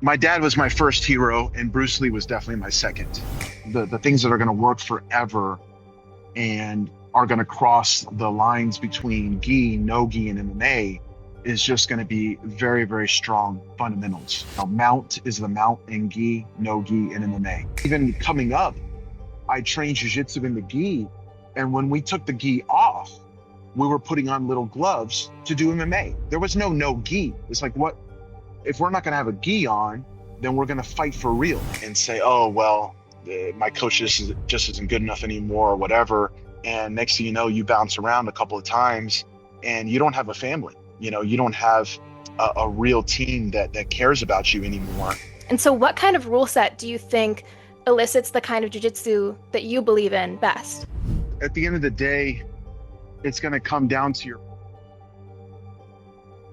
My dad was my first hero, and Bruce Lee was definitely my second. The things that are going to work forever and are going to cross the lines between gi, no gi, and MMA is just going to be very, very strong fundamentals. Mount is the mount in gi, no gi, and MMA. Even coming up, I trained jiu-jitsu in the gi, and when we took the gi off, we were putting on little gloves to do MMA. There was no gi. It's like, what if we're not going to have a gi on, then we're going to fight for real and say, oh, well, my coach just isn't good enough anymore or whatever. And next thing you know, you bounce around a couple of times and you don't have a family. You don't have a real team that cares about you anymore. And so what kind of rule set do you think elicits the kind of jiu-jitsu that you believe in best? At the end of the day, it's going to come down to your...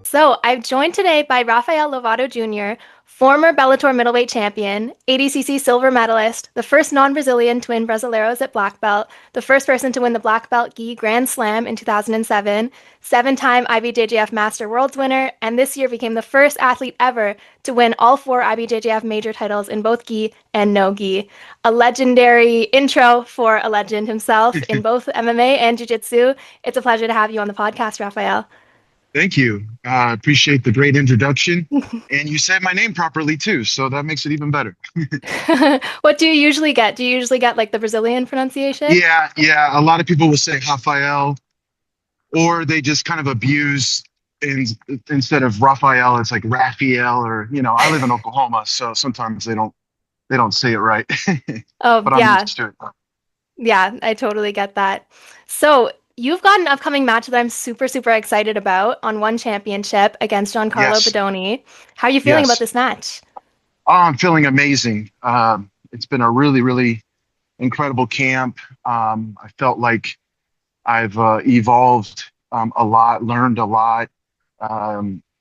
So I'm joined today by Rafael Lovato Jr., former Bellator middleweight champion, ADCC silver medalist, the first non-Brazilian to win Brasileiros at black belt, the first person to win the black belt gi Grand Slam in 2007, seven-time IBJJF Master Worlds winner, and this year became the first athlete ever to win all 4 IBJJF major titles in both gi and no gi. A legendary intro for a legend himself in both MMA and jiu-jitsu. It's a pleasure to have you on the podcast, Rafael. Thank you. Appreciate the great introduction. And you said my name properly too, so that makes it even better. What do you usually get? Do you usually get like the Brazilian pronunciation? Yeah. A lot of people will say Rafael, or they just kind of abuse instead of Rafael, it's like Raphael, or I live in Oklahoma, so sometimes they don't say it right. Oh, but I'm used to it. Yeah, I totally get that. So you've got an upcoming match that I'm super, super excited about on One Championship against Giancarlo Bodoni. How are you feeling about this match? Oh, I'm feeling amazing. It's been a really, really incredible camp. I felt like I've evolved a lot, learned a lot.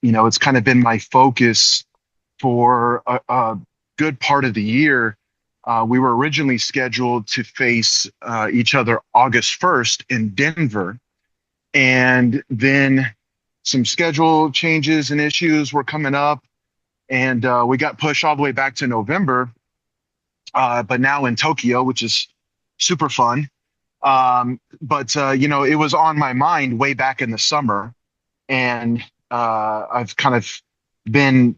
It's kind of been my focus for a good part of the year. We were originally scheduled to face each other August 1st in Denver. And then some schedule changes and issues were coming up. And we got pushed all the way back to November. But now in Tokyo, which is super fun. It was on my mind way back in the summer. And I've kind of been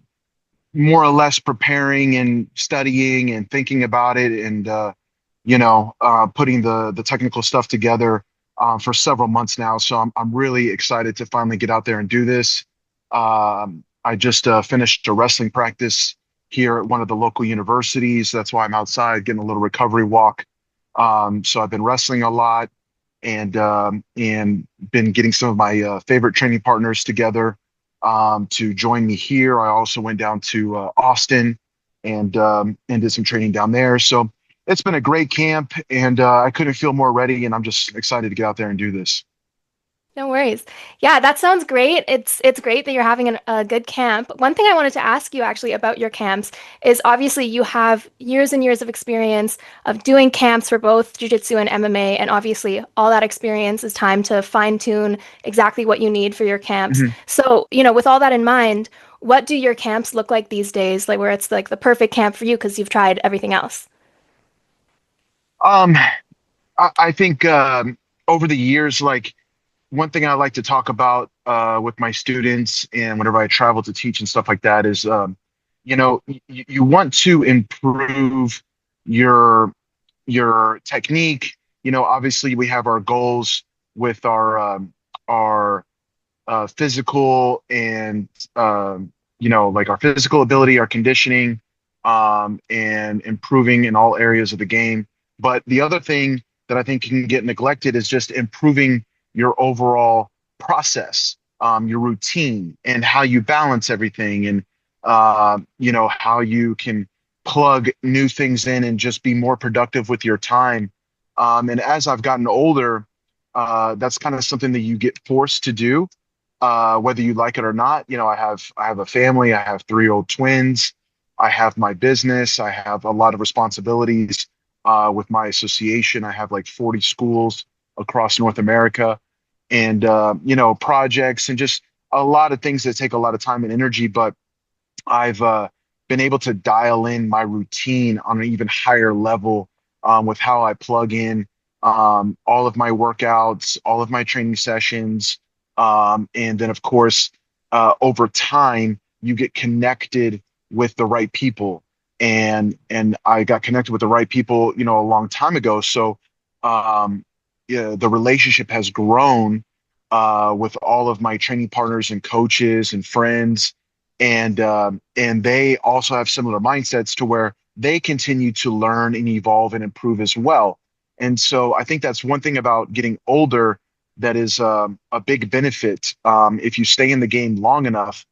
more or less preparing and studying and thinking about it and, putting the technical stuff together for several months now. So I'm really excited to finally get out there and do this. I just finished a wrestling practice here at one of the local universities. That's why I'm outside getting a little recovery walk. So I've been wrestling a lot and been getting some of my favorite training partners together to join me here. I also went down to Austin and did some training down there. So it's been a great camp, and I couldn't feel more ready, and I'm just excited to get out there and do this. No worries. Yeah, that sounds great. It's great that you're having a good camp. One thing I wanted to ask you actually about your camps is obviously you have years and years of experience of doing camps for both jiu-jitsu and MMA, and obviously all that experience is time to fine-tune exactly what you need for your camps. Mm-hmm. So, with all that in mind, what do your camps look like these days, like where it's like the perfect camp for you because you've tried everything else? I think over the years, like, one thing I like to talk about with my students and whenever I travel to teach and stuff like that is, you want to improve your technique. Obviously we have our goals with our physical and, like our physical ability, our conditioning, and improving in all areas of the game. But the other thing that I think can get neglected is just improving your overall process, your routine, and how you balance everything, and how you can plug new things in and just be more productive with your time. And as I've gotten older, that's kind of something that you get forced to do, whether you like it or not. I have a family. I have 3-year-old twins. I have my business. I have a lot of responsibilities with my association. I have like 40 schools across North America, and projects and just a lot of things that take a lot of time and energy. But I've been able to dial in my routine on an even higher level with how I plug in all of my workouts, all of my training sessions. And then, of course, over time, you get connected with the right people. And I got connected with the right people, a long time ago. So yeah, the relationship has grown with all of my training partners and coaches and friends, and they also have similar mindsets to where they continue to learn and evolve and improve as well. And so I think that's one thing about getting older that is a big benefit. If you stay in the game long enough,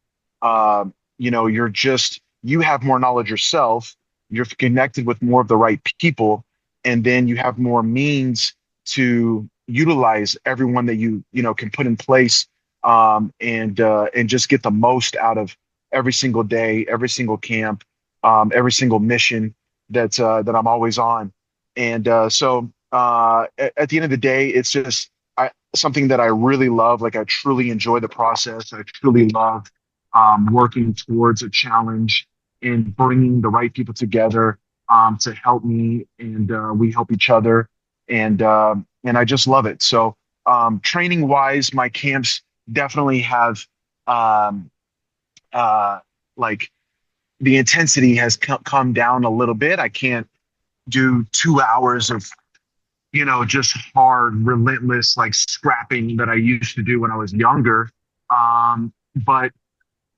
you have more knowledge yourself, you're connected with more of the right people, and then you have more means to utilize everyone that you can put in place, and just get the most out of every single day, every single camp, every single mission that I'm always on. And at the end of the day, it's just something that I really love. Like, I truly enjoy the process. I truly love working towards a challenge and bringing the right people together to help me, and we help each other, and I just love it. So training wise, my camps definitely have um, like the intensity has come down a little bit. I can't do 2 hours of just hard, relentless, like, scrapping that I used to do when I was younger. But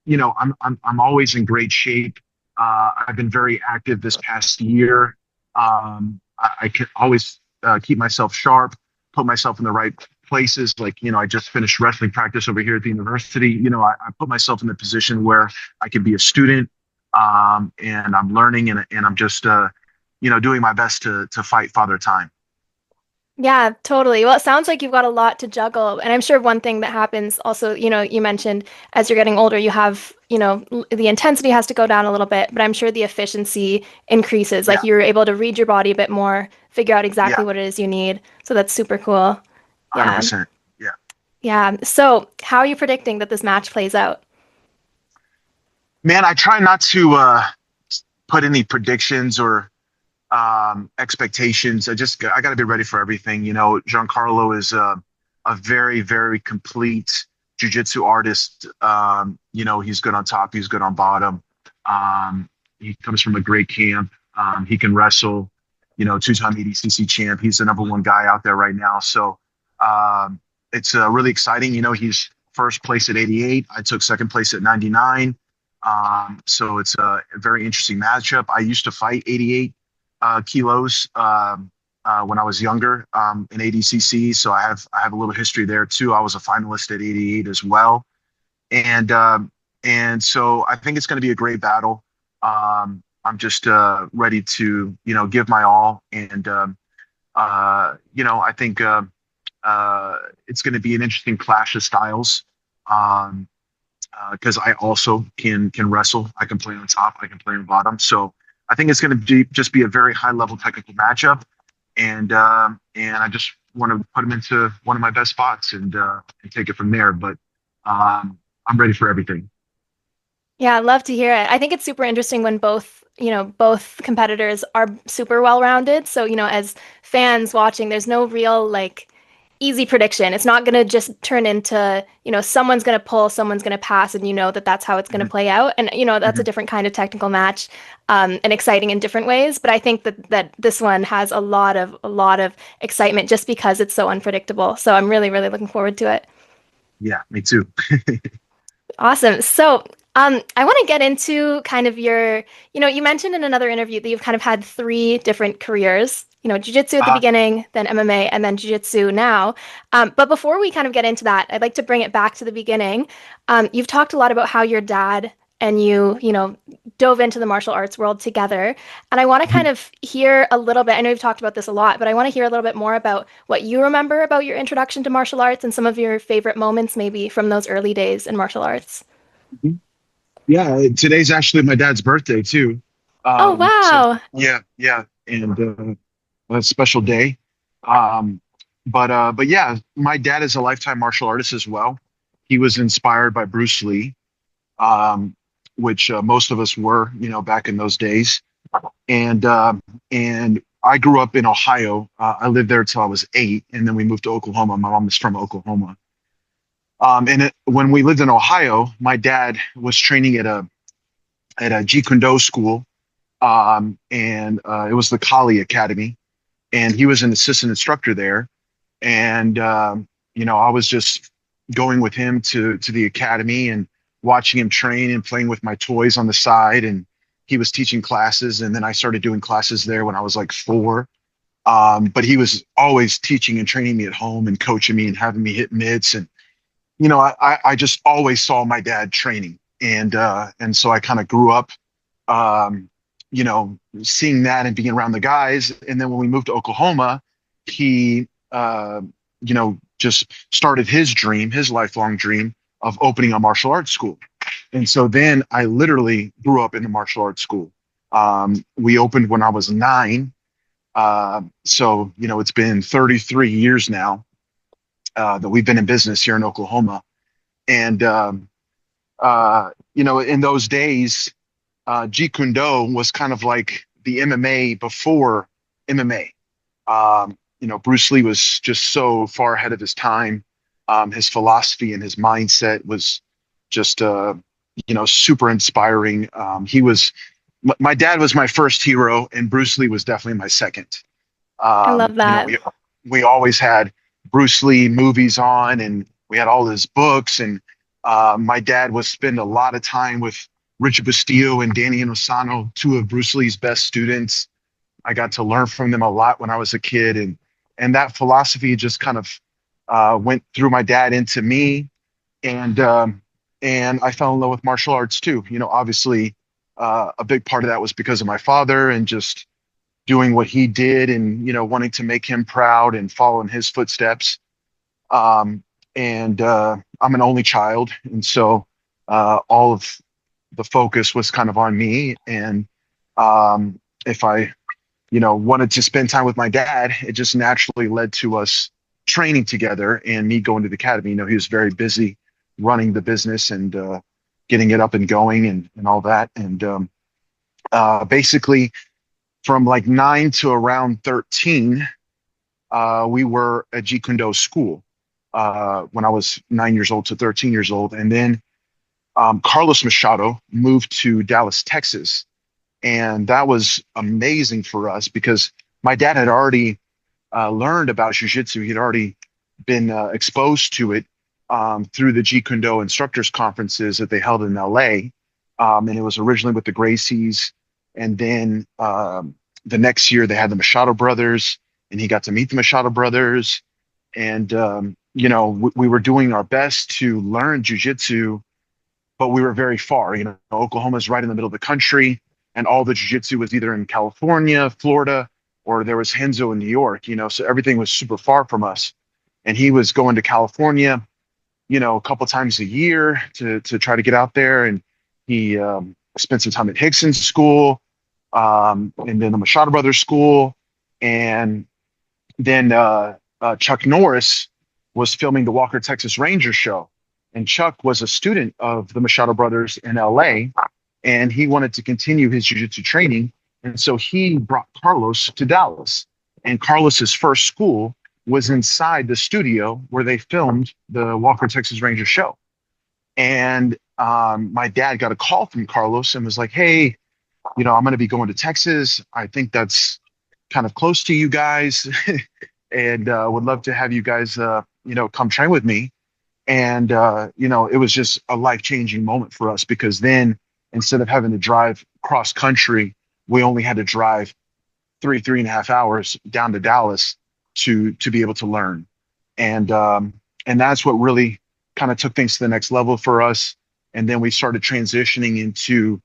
I'm always in great shape. I've been very active this past year. I can always keep myself sharp, put myself in the right places. Like, I just finished wrestling practice over here at the university. I put myself in the position where I can be a student, and I'm learning, and I'm just doing my best to fight Father Time. Yeah, totally. Well, it sounds like you've got a lot to juggle. And I'm sure one thing that happens also, you mentioned as you're getting older, you have, the intensity has to go down a little bit, but I'm sure the efficiency increases. Yeah, Like, you're able to read your body a bit more, figure out yeah, exactly what it is you need. So that's super cool. Yeah. 100%. Yeah. Yeah. So how are you predicting that this match plays out? Man, I try not to put any predictions or expectations. I got to be ready for everything. Giancarlo is a very, very complete jiu-jitsu artist. He's good on top, he's good on bottom. He comes from a great camp. He can wrestle. Two-time ADCC champ. He's the number one guy out there right now. So it's really exciting. He's first place at 88. I took second place at 99. So it's a very interesting matchup. I used to fight 88 kilos when I was younger in ADCC, so I have a little history there too. I was a finalist at 88 as well, and so I think it's going to be a great battle. I'm just ready to give my all, and I think it's going to be an interesting clash of styles. Because I also can wrestle. I can play on top. I can play on bottom. So I think it's going to just be a very high level technical matchup, and I just want to put him into one of my best spots, and take it from there. But I'm ready for everything. Yeah, I'd love to hear it. I think it's super interesting when both competitors are super well-rounded. So, as fans watching, there's no real like easy prediction. It's not going to just turn into, someone's going to pull, someone's going to pass, and that that's how it's going to Mhm, play out. And, that's a mhm. different kind of technical match, and exciting in different ways. But I think that this one has a lot of excitement just because it's so unpredictable. So I'm really, really looking forward to it. Yeah, me too. Awesome. So, I want to get into kind of you mentioned in another interview that you've kind of had three different careers, jiu-jitsu at the Uh, beginning, then MMA, and then jiu-jitsu now. But before we kind of get into that, I'd like to bring it back to the beginning. You've talked a lot about how your dad and you dove into the martial arts world together. And I want to kind mhm. of hear a little bit. I know you've talked about this a lot, but I want to hear a little bit more about what you remember about your introduction to martial arts and some of your favorite moments maybe from those early days in martial arts. Mhm. Yeah, today's actually my dad's birthday too. Oh, So wow. yeah, yeah, and a special day. Um, but yeah, my dad is a lifetime martial artist as well. He was inspired by Bruce Lee. Um, which most of us were, back in those days. And and I grew up in Ohio. I lived there till I was 8, and then we moved to Oklahoma. My mom is from Oklahoma. When we lived in Ohio, my dad was training at a Jeet Kune Do school, and it was the Kali Academy, and he was an assistant instructor there. And I was just going with him to the academy and watching him train and playing with my toys on the side. And he was teaching classes, and then I started doing classes there when I was like 4. But he was always teaching and training me at home and coaching me and having me hit mitts. And I just always saw my dad training, and so I kind of grew up, um, seeing that and being around the guys. And then when we moved to Oklahoma, he, just started his lifelong dream of opening a martial arts school. And so then I literally grew up in the martial arts school. We opened when I was 9. So, it's been 33 years now that we've been in business here in Oklahoma. And, in those days, Jeet Kune Do was kind of like the MMA before MMA. Bruce Lee was just so far ahead of his time. His philosophy and his mindset was just, super inspiring. My dad was my first hero, and Bruce Lee was definitely my second. I love that. We always had Bruce Lee movies on, and we had all his books. And my dad would spend a lot of time with Richard Bustillo and Danny Inosanto, 2 of Bruce Lee's best students. I got to learn from them a lot when I was a kid, and that philosophy just kind of went through my dad into me, and I fell in love with martial arts too. Obviously, a big part of that was because of my father and just doing what he did, and wanting to make him proud and follow in his footsteps. And I'm an only child, and so all of the focus was kind of on me. And if I wanted to spend time with my dad, it just naturally led to us training together and me going to the academy. He was very busy running the business and getting it up and going and all that. And basically, from like 9 to around 13, we were at Jeet Kune Do school when I was 9 years old to 13 years old. And then Carlos Machado moved to Dallas, Texas. And that was amazing for us because my dad had already learned about jiu-jitsu. He'd already been exposed to it through the Jeet Kune Do instructors conferences that they held in LA. And it was originally with the Gracies. And then the next year they had the Machado brothers, and he got to meet the Machado brothers. And, we were doing our best to learn jiu-jitsu, but we were very far. Oklahoma's right in the middle of the country, and all the jiu-jitsu was either in California, Florida, or there was Henzo in New York, so everything was super far from us. And he was going to California, a couple times a year to try to get out there. And he spent some time at Hickson's school, and then the Machado Brothers school. And then Chuck Norris was filming the Walker, Texas Ranger show. And Chuck was a student of the Machado Brothers in LA, and he wanted to continue his jiu-jitsu training. And so he brought Carlos to Dallas. And Carlos's first school was inside the studio where they filmed the Walker, Texas Ranger show. And my dad got a call from Carlos and was like, hey, I'm going to be going to Texas. I think that's kind of close to you guys and would love to have you guys, come train with me. And, it was just a life-changing moment for us because then instead of having to drive cross country, we only had to drive 3.5 hours down to Dallas to be able to learn. And that's what really kind of took things to the next level for us. And then we started transitioning into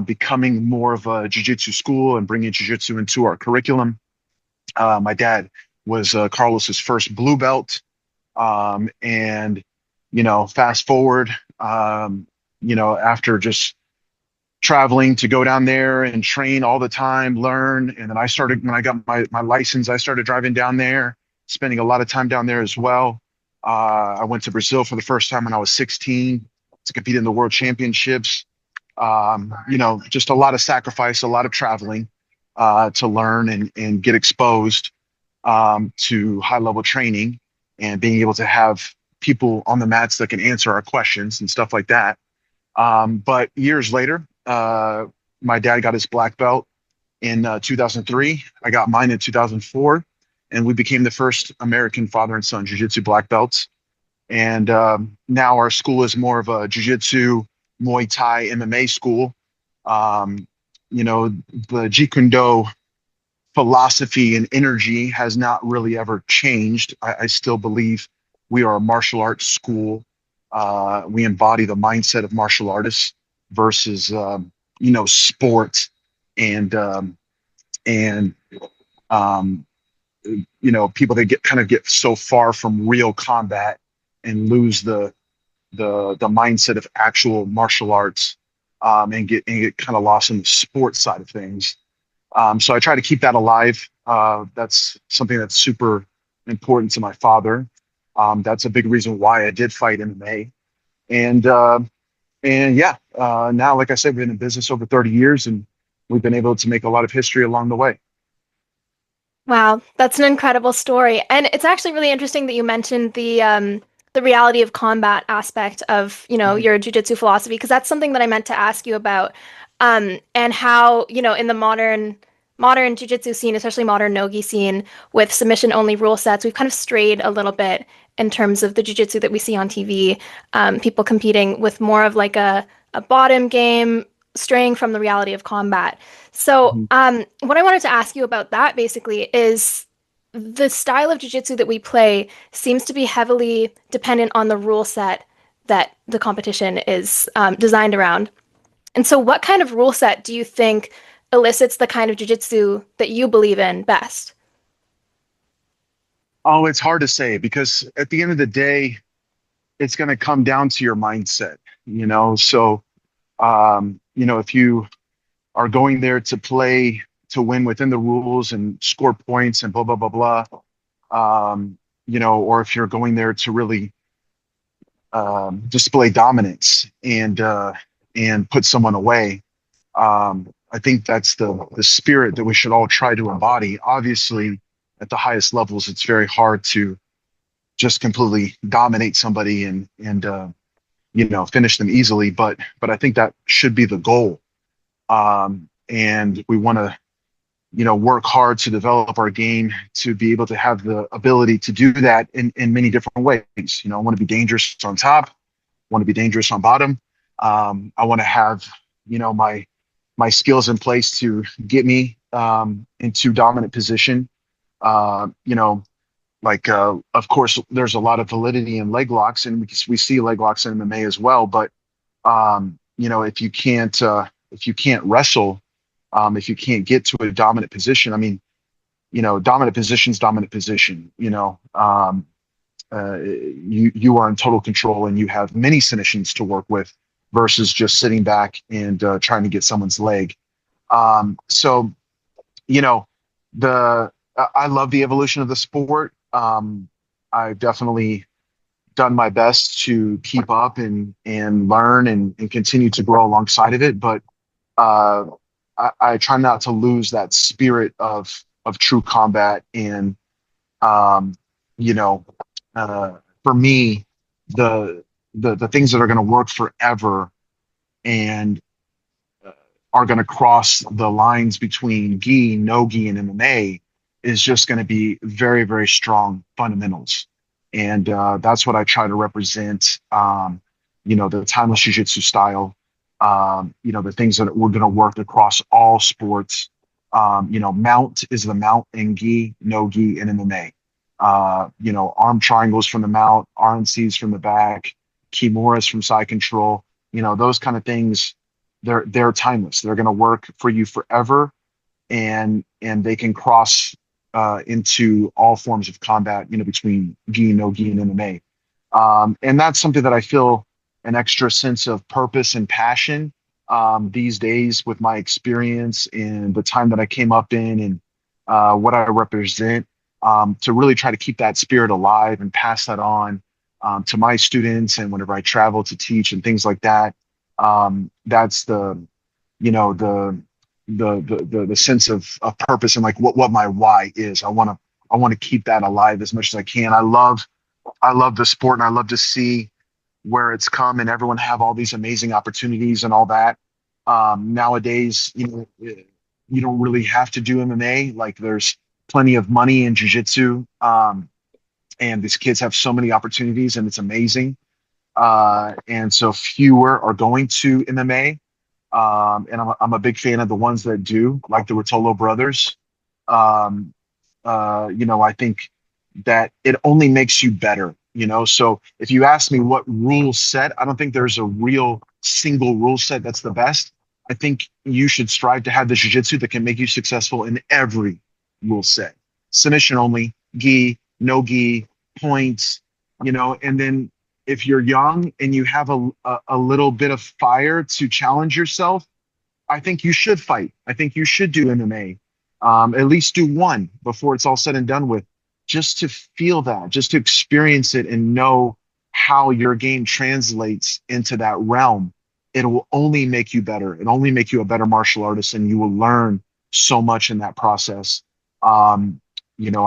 becoming more of a jiu-jitsu school and bringing jiu-jitsu into our curriculum. My dad was Carlos's first blue belt. And, fast forward, after just traveling to go down there and train all the time, learn. And then when I got my license, I started driving down there, spending a lot of time down there as well. I went to Brazil for the first time when I was 16 to compete in the world championships. Just a lot of sacrifice, a lot of traveling to learn and get exposed to high level training and being able to have people on the mats that can answer our questions and stuff like that. But years later, my dad got his black belt in 2003. I got mine in 2004, and we became the first American father and son jiu-jitsu black belts. And now our school is more of a jiu-jitsu, Muay Thai, MMA school. The Jeet Kune Do philosophy and energy has not really ever changed. I still believe we are a martial arts school. We embody the mindset of martial artists versus, sport and and people that get so far from real combat and lose the mindset of actual martial arts, and get kind of lost in the sports side of things. So I try to keep that alive. That's something that's super important to my father. That's a big reason why I did fight MMA. Now, like I said, we've been in business over 30 years, and we've been able to make a lot of history along the way. Wow, that's an incredible story. And it's actually really interesting that you mentioned the reality of combat aspect of, Mhm. your jujitsu philosophy, because that's something that I meant to ask you about. And how, in the modern jujitsu scene, especially modern nogi scene, with submission only rule sets, we've kind of strayed a little bit in terms of the jujitsu that we see on TV. People competing with more of like a bottom game, straying from the reality of combat. So, Mhm. what I wanted to ask you about that basically is the style of jiu-jitsu that we play seems to be heavily dependent on the rule set that the competition is designed around. And so, what kind of rule set do you think elicits the kind of jiu-jitsu that you believe in best? Oh, it's hard to say because at the end of the day, it's going to come down to your mindset, So, if you are going there to play to win within the rules and score points and blah, blah, blah, blah, or if you're going there to really display dominance and put someone away. I think that's the spirit that we should all try to embody. Obviously, at the highest levels, it's very hard to just completely dominate somebody and finish them easily. But I think that should be the goal. And we want to work hard to develop our game to be able to have the ability to do that in many different ways. I want to be dangerous on top, want to be dangerous on bottom. I want to have, my skills in place to get me into dominant position. Uh, you know, of course, there's a lot of validity in leg locks, and we see leg locks in MMA as well. But if you can't wrestle, if you can't get to a dominant position, I mean, dominant position's dominant position. You are in total control, and you have many submissions to work with versus just sitting back and trying to get someone's leg. So, you know, I love the evolution of the sport. I've definitely done my best to keep up and learn and continue to grow alongside of it. But uh, I try not to lose that spirit of true combat. And um, you know, for me, the the things that are going to work forever and are going to cross the lines between gi, no gi, and MMA is just going to be very, very strong fundamentals. And that's what I try to represent. The timeless jiu-jitsu style. The things that we're going to work across all sports. Mount is the mount in gi, no gi, and MMA. Arm triangles from the mount, RNCs from the back, kimuras from side control. Those kind of things. They're timeless. They're going to work for you forever, and they can cross into all forms of combat. Between gi, no gi, and MMA. And that's something that I feel an extra sense of purpose and passion these days with my experience and the time that I came up in and what I represent, to really try to keep that spirit alive and pass that on to my students and whenever I travel to teach and things like that. That's the sense of purpose and like what my why is. I want to keep that alive as much as I can. I love the sport, and I love to see where it's come and everyone have all these amazing opportunities and all that. Nowadays, you don't really have to do MMA. Like there's plenty of money in jiu-jitsu. And these kids have so many opportunities, and it's amazing. And so fewer are going to MMA. And I'm a big fan of the ones that do, like the Rotolo brothers. Um, I think that it only makes you better, So if you ask me what rule set, I don't think there's a real single rule set that's the best. I think you should strive to have the jiu-jitsu that can make you successful in every rule set. Submission only, gi, no gi, points, and then if you're young and you have a little bit of fire to challenge yourself, I think you should fight. I think you should do MMA. At least do one before it's all said and done with, just to feel that, just to experience it and know how your game translates into that realm. It will only make you better. It only make you a better martial artist, and you will learn so much in that process. I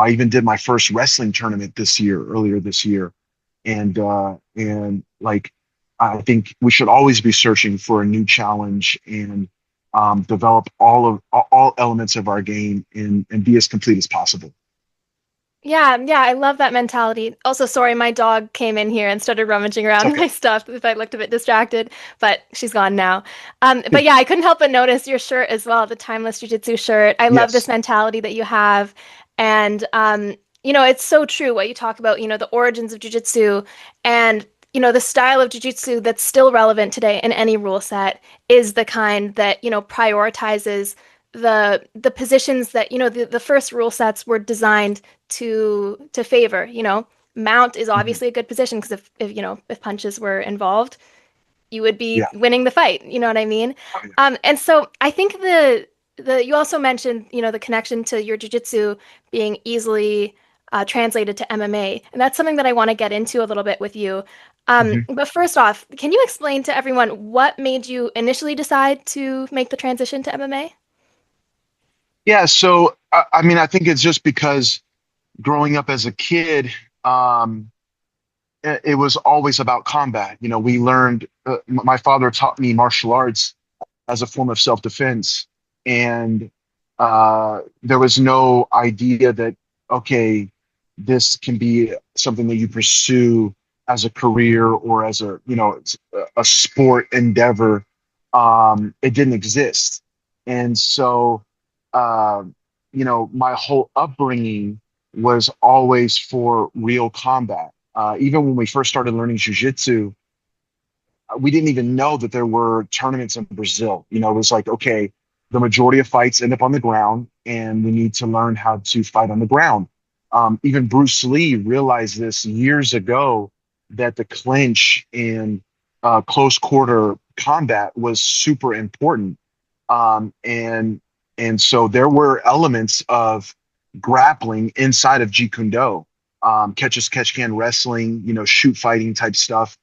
even did my first wrestling tournament earlier this year, and like I think we should always be searching for a new challenge and develop all elements of our game and be as complete as possible. Yeah, yeah, I love that mentality. Also, sorry, my dog came in here and started rummaging It's around okay. my stuff if I looked a bit distracted, but she's gone now. But yeah, I couldn't help but notice your shirt as well, the Timeless Jiu-Jitsu shirt. I love this Yes. mentality that you have. And it's so true what you talk about, the origins of jiu-jitsu and the style of jiu-jitsu that's still relevant today in any rule set is the kind that, prioritizes the positions that the first rule sets were designed to favor. Mount is Mhm. obviously a good position because if punches were involved, you would be Yeah. winning the fight. You know what I mean? Oh, yeah. And so I think the you also mentioned the connection to your jujitsu being easily translated to MMA, and that's something that I want to get into a little bit with you. Mhm. But first off, can you explain to everyone what made you initially decide to make the transition to MMA? Yeah. So, I mean, I think it's just because growing up as a kid, it was always about combat. We learned, my father taught me martial arts as a form of self-defense. And there was no idea that, okay, this can be something that you pursue as a career or as a sport endeavor. It didn't exist. And so, uh, my whole upbringing was always for real combat. Even when we first started learning jujitsu, we didn't even know that there were tournaments in Brazil. It was like, okay, the majority of fights end up on the ground, and we need to learn how to fight on the ground. Even Bruce Lee realized this years ago that the clinch in close quarter combat was super important. And so there were elements of grappling inside of Jeet Kune Do, catch as catch can wrestling, shoot fighting type stuff.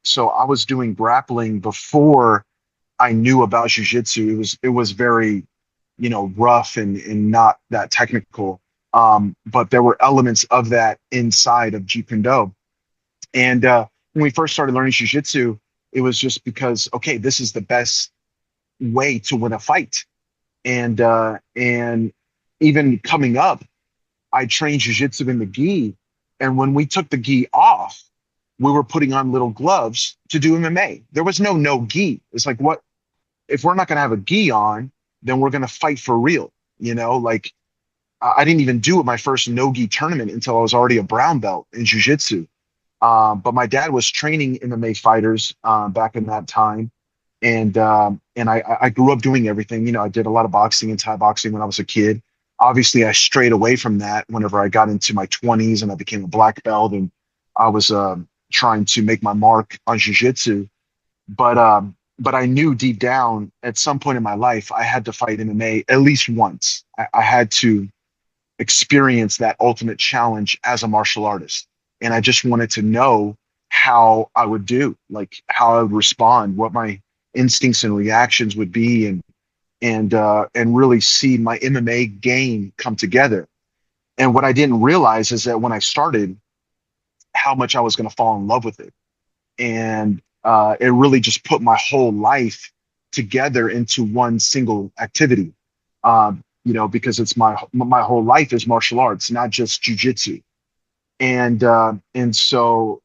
So I was doing grappling before I knew about jujitsu. It was very, rough and not that technical. But there were elements of that inside of Jeet Kune Do. And when we first started learning jujitsu, it was just because, okay, this is the best way to win a fight. And even coming up, I trained jujitsu in the gi, and when we took the gi off, we were putting on little gloves to do MMA. There was no gi. It's like, what if we're not going to have a gi on? Then we're going to fight for real. Like I didn't even do my first no gi tournament until I was already a brown belt in jujitsu. But my dad was training MMA fighters back in that time, and I grew up doing everything. I did a lot of boxing and Thai boxing when I was a kid. Obviously, I strayed away from that whenever I got into my 20s and I became a black belt, and I was trying to make my mark on jiu-jitsu. But I knew deep down at some point in my life I had to fight MMA at least once. I had to experience that ultimate challenge as a martial artist, and I just wanted to know how I would do, like how I would respond, what my instincts and reactions would be, and really see my MMA game come together. And what I didn't realize is that when I started, how much I was going to fall in love with it, and it really just put my whole life together into one single activity. Because it's my whole life is martial arts, not just jujitsu. And so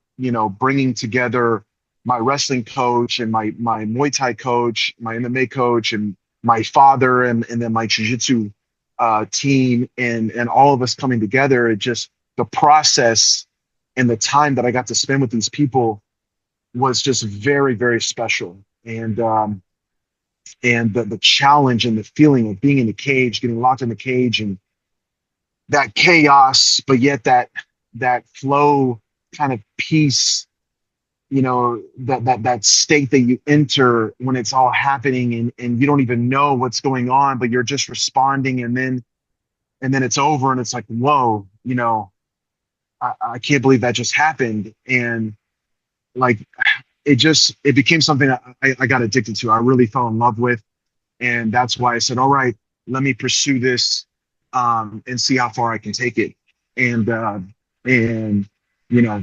bringing together my wrestling coach and my Muay Thai coach, my MMA coach, and my father, and then my jiu-jitsu team, and all of us coming together, it just, the process and the time that I got to spend with these people was just very, very special. And the challenge and the feeling of being in the cage, getting locked in the cage, and that chaos, but yet that flow, kind of peace, that state that you enter when it's all happening, and you don't even know what's going on, but you're just responding, and then it's over, and it's like, whoa, I can't believe that just happened. And like, it became something that I got addicted to. I really fell in love with. And that's why I said, all right, let me pursue this, and see how far I can take it. And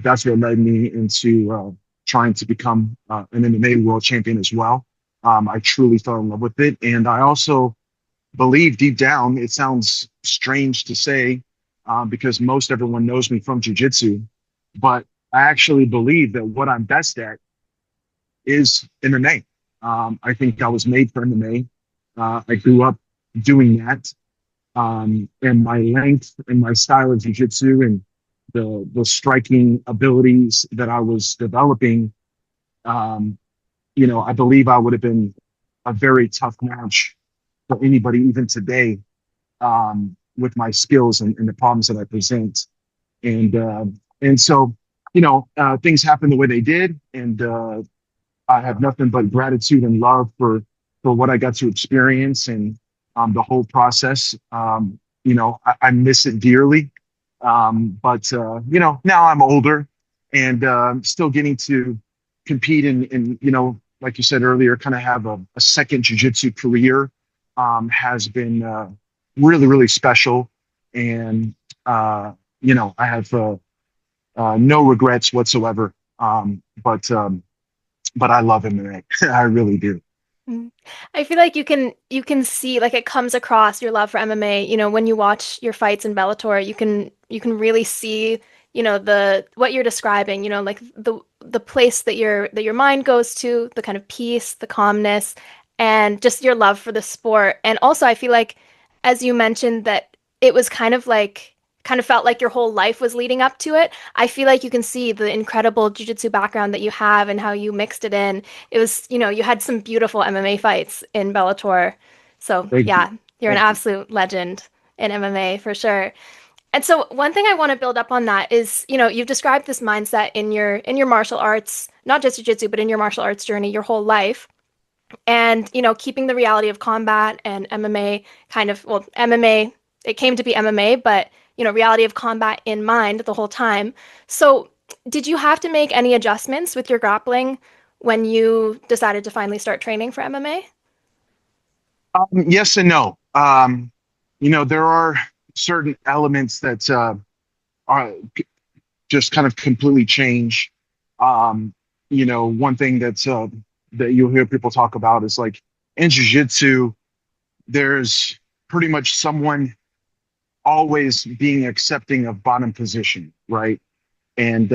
that's what led me into trying to become an MMA world champion as well. I truly fell in love with it. And I also believe deep down, it sounds strange to say, because most everyone knows me from jiu-jitsu, but I actually believe that what I'm best at is MMA. I think I was made for MMA. I grew up doing that. And my length and my style of jiu-jitsu, and the striking abilities that I was developing, I believe I would have been a very tough match for anybody, even today, with my skills and the problems that I present. And so, things happened the way they did, and I have nothing but gratitude and love for what I got to experience, and the whole process. I miss it dearly. But now I'm older, and still getting to compete and like you said earlier, kind of have a second jiu-jitsu career, has been really, really special. And I have no regrets whatsoever. But I love MMA. I really do. Mm. I feel like you can see, like, it comes across your love for MMA, when you watch your fights in Bellator, you can really see, the what you're describing, like the place that your mind goes to, the kind of peace, the calmness, and just your love for the sport. And also I feel like, as you mentioned, that it was kind of felt like your whole life was leading up to it. I feel like you can see the incredible jiu-jitsu background that you have and how you mixed it in. It was, you had some beautiful MMA fights in Bellator. So Thank you. yeah, you're an Thank you. absolute legend in MMA for sure. And so one thing I want to build up on that is, you've described this mindset in your martial arts, not just jiu-jitsu, but in your martial arts journey your whole life. And, keeping the reality of combat and MMA kind of, well, MMA, it came to be MMA, but, reality of combat in mind the whole time. So did you have to make any adjustments with your grappling when you decided to finally start training for MMA? Yes and no. There are certain elements that are just kind of completely change. One thing that you'll hear people talk about is, like, in jiu-jitsu, there's pretty much someone always being accepting of bottom position, right? And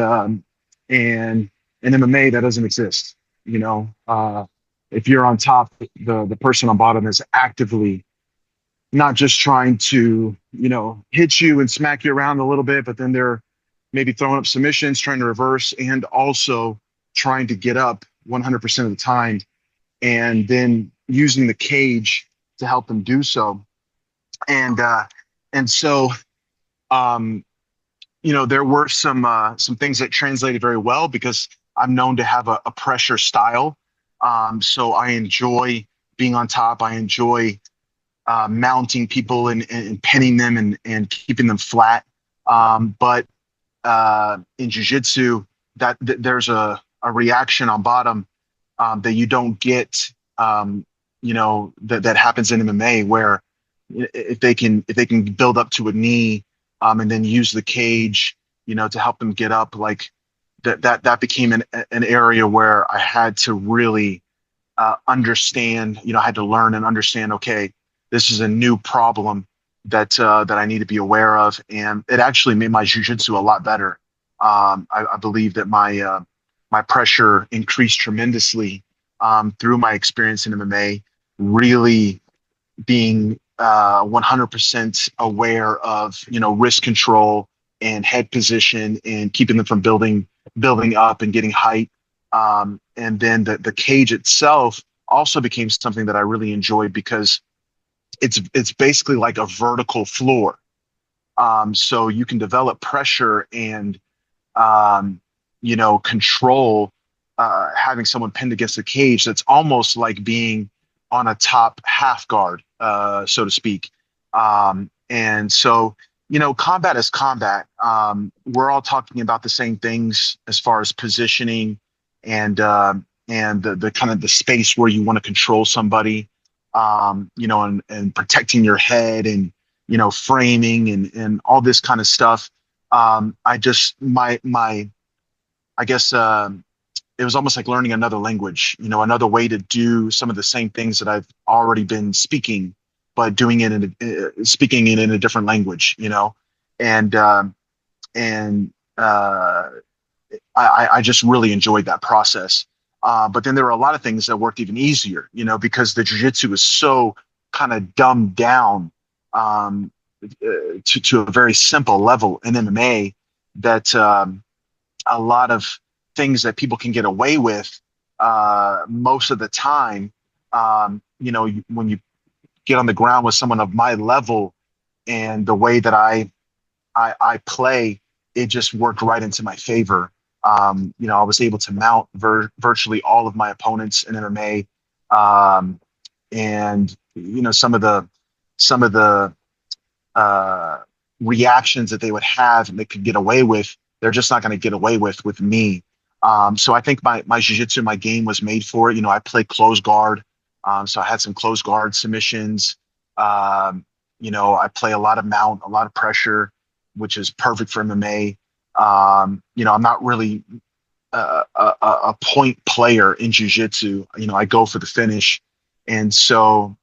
in MMA, that doesn't exist. If you're on top, the person on bottom is actively not just trying to, hit you and smack you around a little bit, but then they're maybe throwing up submissions, trying to reverse, and also trying to get up 100% of the time, and then using the cage to help them do so. And so, there were some things that translated very well, because I'm known to have a pressure style. So I enjoy being on top. I enjoy mounting people and pinning them and keeping them flat. But in jiu-jitsu, there's a reaction on bottom that you don't get, that happens in MMA, where if they can build up to a knee, and then use the cage, to help them get up, like that became an area where I had to really understand. I had to learn and understand. Okay, this is a new problem that I need to be aware of, and it actually made my jujitsu a lot better. I believe that my pressure increased tremendously through my experience in MMA, really being 100% aware of risk control and head position and keeping them from building up and getting height. And then the cage itself also became something that I really enjoyed, because it's basically like a vertical floor. So you can develop pressure and control, having someone pinned against the cage. That's almost like being on a top half guard, so to speak. And so, combat is combat. We're all talking about the same things as far as positioning and the kind of the space where you want to control somebody, and protecting your head, and framing, and all this kind of stuff. I just my I guess it was almost like learning another language, another way to do some of the same things that I've already been speaking, but doing it speaking it in a different language, and and I just really enjoyed that process. But then there were a lot of things that worked even easier, because the jiu-jitsu is so kind of dumbed down, to a very simple level in MMA, that a lot of things that people can get away with most of the time, when you get on the ground with someone of my level, and the way that I play, it just worked right into my favor. I was able to mount virtually all of my opponents in MMA, and some of the reactions that they would have and they could get away with, they're just not going to get away with me. So I think my jiu-jitsu, my game was made for it. I play close guard, so I had some close guard submissions. I play a lot of mount, a lot of pressure, which is perfect for MMA. I'm not really a point player in jiu-jitsu. I go for the finish, and so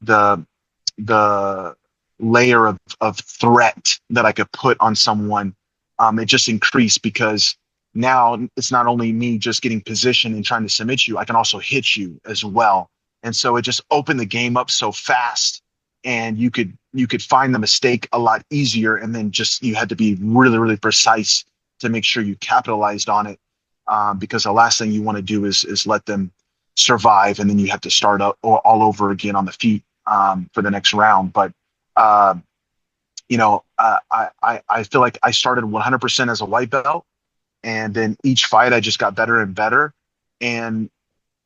the layer of threat that I could put on someone, it just increased, because now it's not only me just getting position and trying to submit you, I can also hit you as well. And so it just opened the game up so fast, and you could find the mistake a lot easier, and then just you had to be really, really precise to make sure you capitalized on it, because the last thing you want to do is let them survive, and then you have to start up all over again on the feet for the next round. But I feel like I started 100% as a white belt, and then each fight I just got better and better. And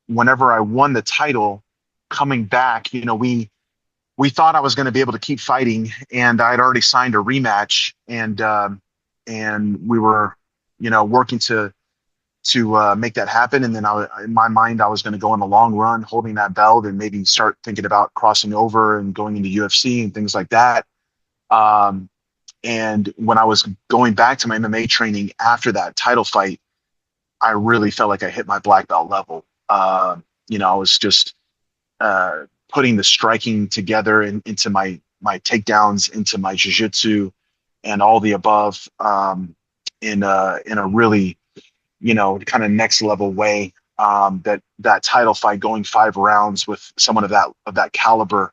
whenever I won the title, coming back, we thought I was going to be able to keep fighting, and I'd already signed a rematch, and we were, working to make that happen. And then in my mind, I was going to go on the long run, holding that belt, and maybe start thinking about crossing over and going into UFC and things like that. And when I was going back to my MMA training after that title fight, I really felt like I hit my black belt level. I was just putting the striking together into my takedowns, into my jiu-jitsu, and all the above, in a really, kind of next level way. That title fight, going 5 rounds with someone of that caliber,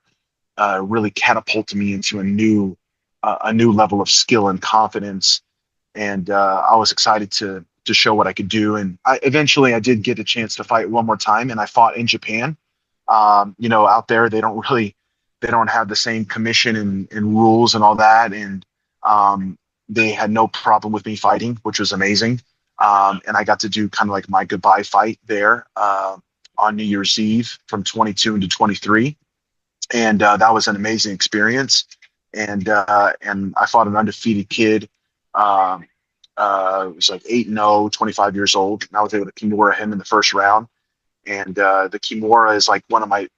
really catapulted me into a new level of skill and confidence. And I was excited to show what I could do. And eventually I did get a chance to fight one more time, and I fought in Japan. Out there, they don't have the same commission and rules and all that. And they had no problem with me fighting, which was amazing. And I got to do kind of like my goodbye fight there on New Year's Eve from 22 into 23. And that was an amazing experience. And I fought an undefeated kid was like 8-0, 25 years old, and I was able to Kimura him in the first round. And the Kimura is like one of my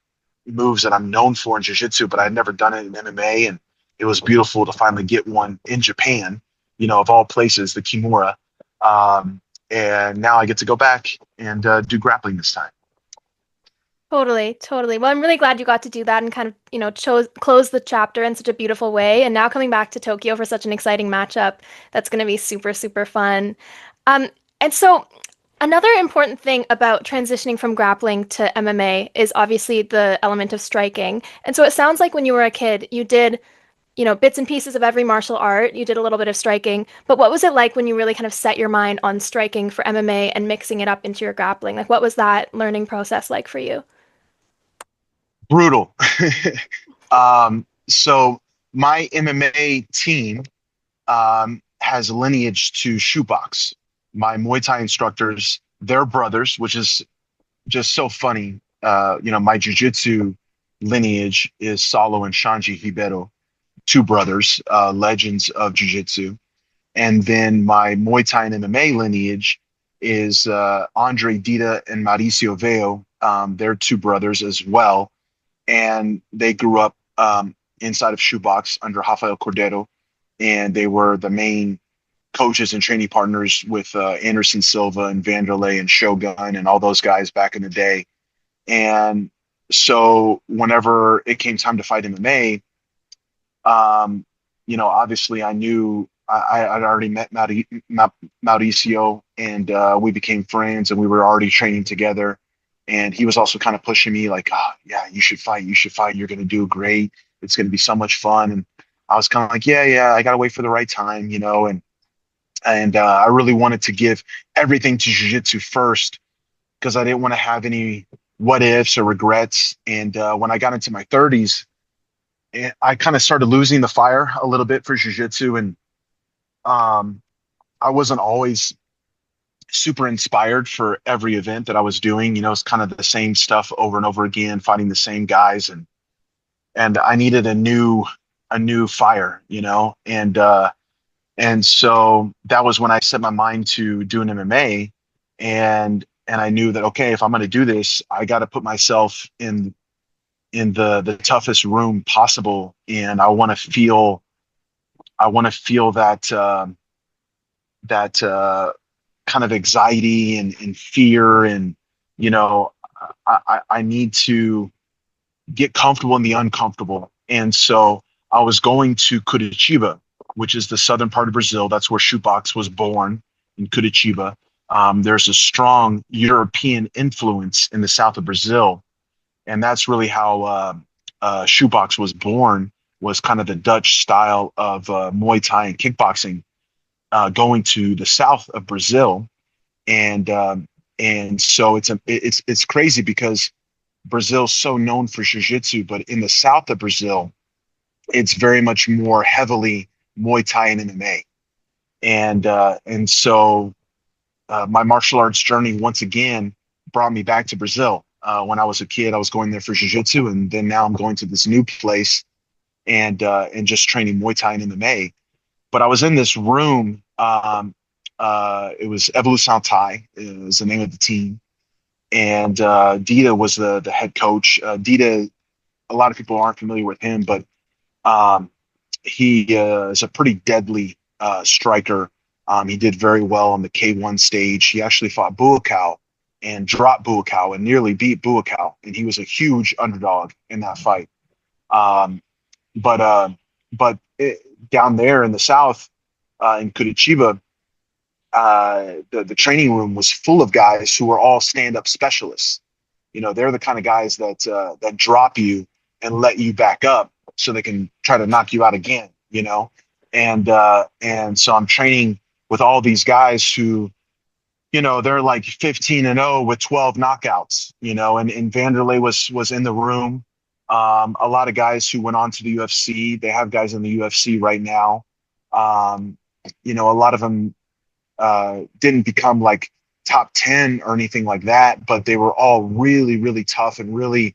moves that I'm known for in jiu-jitsu, but I'd never done it in MMA, and it was beautiful to finally get one in Japan, of all places, the Kimura. And now I get to go back and do grappling this time. Totally, totally. Well, I'm really glad you got to do that and kind of, close the chapter in such a beautiful way. And now coming back to Tokyo for such an exciting matchup, that's going to be super, super fun. Um, and so another important thing about transitioning from grappling to MMA is obviously the element of striking. And so it sounds like when you were a kid, you did, bits and pieces of every martial art. You did a little bit of striking. But what was it like when you really kind of set your mind on striking for MMA and mixing it up into your grappling? Like, what was that learning process like for you? Brutal. So my MMA team has lineage to shoebox. My Muay Thai instructors, they're brothers, which is just so funny. My jiu-jitsu lineage is Salo and Shanji Hibero, two brothers, legends of jiu-jitsu. And then my Muay Thai and MMA lineage is Andre Dita and Mauricio Veo. They're two brothers as well. And they grew up inside of Shoebox under Rafael Cordero. And they were the main coaches and training partners with Anderson Silva and Vanderlei and Shogun and all those guys back in the day. And so whenever it came time to fight MMA, obviously I knew I'd already met Mauricio, and we became friends, and we were already training together. And he was also kind of pushing me like, yeah, you should fight. You should fight. You're going to do great. It's going to be so much fun. And I was kind of like, yeah, I got to wait for the right time, and I really wanted to give everything to jiu-jitsu first because I didn't want to have any what ifs or regrets. And when I got into my 30s, I kind of started losing the fire a little bit for jiu-jitsu, and I wasn't always super inspired for every event that I was doing. It's kind of the same stuff over and over again, fighting the same guys, and I needed a new fire, and so that was when I set my mind to doing MMA, and I knew that, okay, if I'm going to do this, I got to put myself in the toughest room possible, and I want to feel that kind of anxiety and fear, and I need to get comfortable in the uncomfortable. And so I was going to Curitiba, which is the southern part of Brazil. That's where Shootbox was born, in Curitiba. There's a strong European influence in the south of Brazil, and that's really how Shootbox was born. Was kind of the Dutch style of Muay Thai and kickboxing, going to the south of Brazil, and so it's crazy because Brazil's so known for jiu-jitsu, but in the south of Brazil, it's very much more heavily Muay Thai and MMA, and so my martial arts journey once again brought me back to Brazil. When I was a kid, I was going there for jiu-jitsu, and then now I'm going to this new place and just training Muay Thai and MMA. But I was in this room. It was Evolução Thai, is the name of the team, and Dita was the head coach. Dita, a lot of people aren't familiar with him, but he is a pretty deadly striker. He did very well on the K1 stage. He actually fought Buakaw and dropped Buakaw and nearly beat Buakaw, and he was a huge underdog in that fight. But down there in the south, in Curitiba, the training room was full of guys who were all stand-up specialists. They're the kind of guys that drop you and let you back up so they can try to knock you out again. And so I'm training with all these guys who, they're like 15-0 with 12 knockouts. And Vanderlei was in the room. A lot of guys who went on to the UFC. They have guys in the UFC right now. A lot of them didn't become like top 10 or anything like that, but they were all really, really tough and really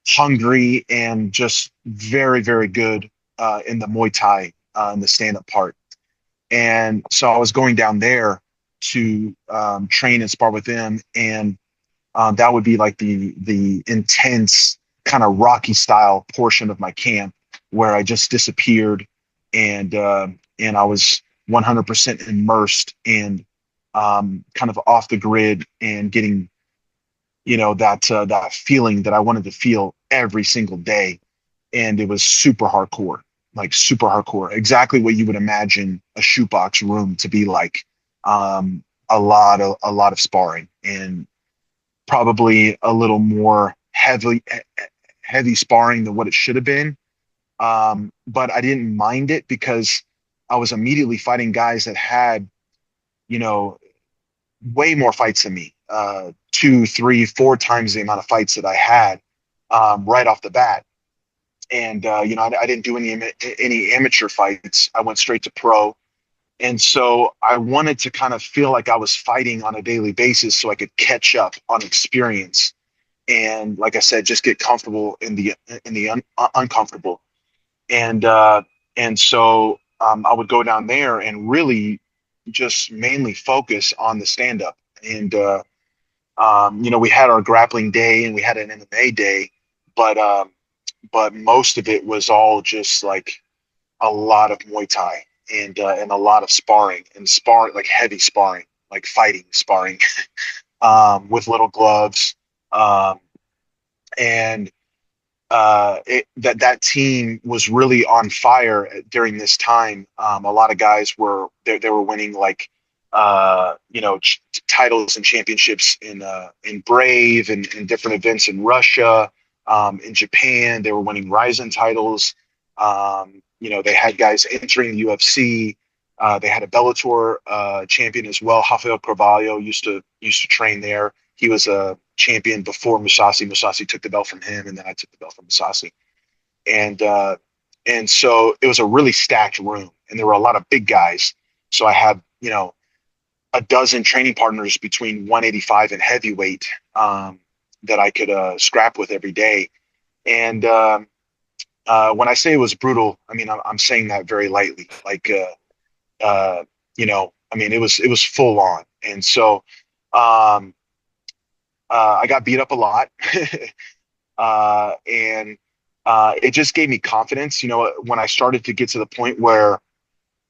hungry and just very, very good in the Muay Thai, in the stand-up part. And so I was going down there to train and spar with them, and that would be like the intense kind of Rocky style portion of my camp where I just disappeared, and and I was 100% immersed and kind of off the grid and getting that feeling that I wanted to feel every single day, and it was super hardcore, like super hardcore, exactly what you would imagine a shootbox room to be like. A lot of sparring and probably a little more heavy sparring than what it should have been. But I didn't mind it because I was immediately fighting guys that had, you know, way more fights than me, two, three, four times the amount of fights that I had right off the bat. And I didn't do any amateur fights. I went straight to pro. And so I wanted to kind of feel like I was fighting on a daily basis so I could catch up on experience. And like I said, just get comfortable in the uncomfortable. And so I would go down there and really just mainly focus on the stand up. And we had our grappling day and we had an MMA day, but most of it was all just like a lot of Muay Thai and a lot of sparring and like heavy sparring, like fighting sparring, with little gloves. Um, and that team was really on fire during this time. A lot of guys they were winning like titles and championships in Brave and different events in Russia, in Japan. They were winning Ryzen titles. They had guys entering the UFC. They had a Bellator champion as well. Rafael Carvalho used to train there. He was a champion before Musashi. Musashi took the belt from him, and then I took the belt from Musashi. And so it was a really stacked room, and there were a lot of big guys. So I had a dozen training partners between 185 and heavyweight that I could scrap with every day. And when I say it was brutal, I mean I'm saying that very lightly. Like it was full on, and so. I got beat up a lot, and it just gave me confidence. When I started to get to the point where,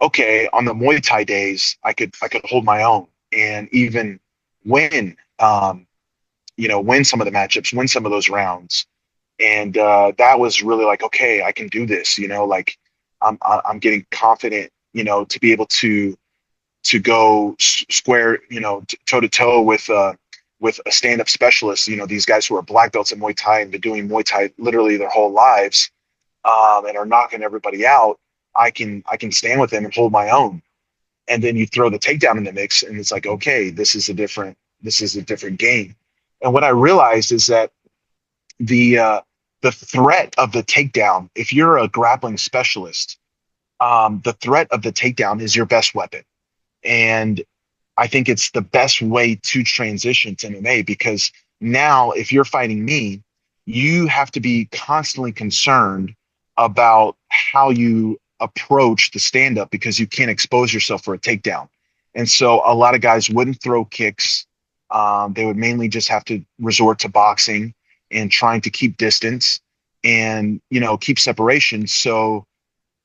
okay, on the Muay Thai days, I could hold my own and even win, win some of the matchups, win some of those rounds, and that was really like, okay, I can do this. Like I'm getting confident, to be able to go square, toe to toe with a stand-up specialist, these guys who are black belts in Muay Thai and been doing Muay Thai literally their whole lives, and are knocking everybody out. I can stand with them and hold my own. And then you throw the takedown in the mix, and it's like, okay, this is a different game. And what I realized is that the threat of the takedown, if you're a grappling specialist, the threat of the takedown is your best weapon. And I think it's the best way to transition to MMA, because now if you're fighting me, you have to be constantly concerned about how you approach the stand up, because you can't expose yourself for a takedown. And so a lot of guys wouldn't throw kicks. They would mainly just have to resort to boxing and trying to keep distance and, keep separation. So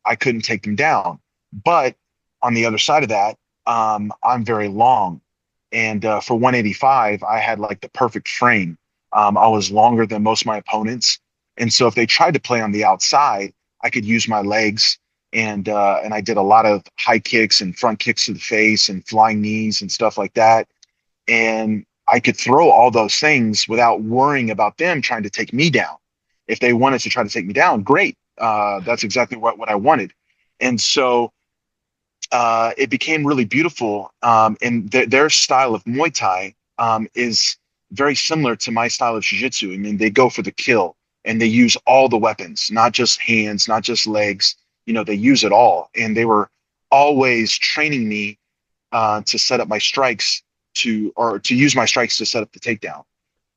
I couldn't take them down. But on the other side of that, I'm very long. And for 185, I had like the perfect frame. I was longer than most of my opponents. And so if they tried to play on the outside, I could use my legs. And I did a lot of high kicks and front kicks to the face and flying knees and stuff like that. And I could throw all those things without worrying about them trying to take me down. If they wanted to try to take me down, great. That's exactly what I wanted. And so it became really beautiful. And their style of Muay Thai is very similar to my style of Jiu-Jitsu. I mean, they go for the kill and they use all the weapons, not just hands, not just legs. They use it all. And they were always training me to set up my strikes to use my strikes to set up the takedown.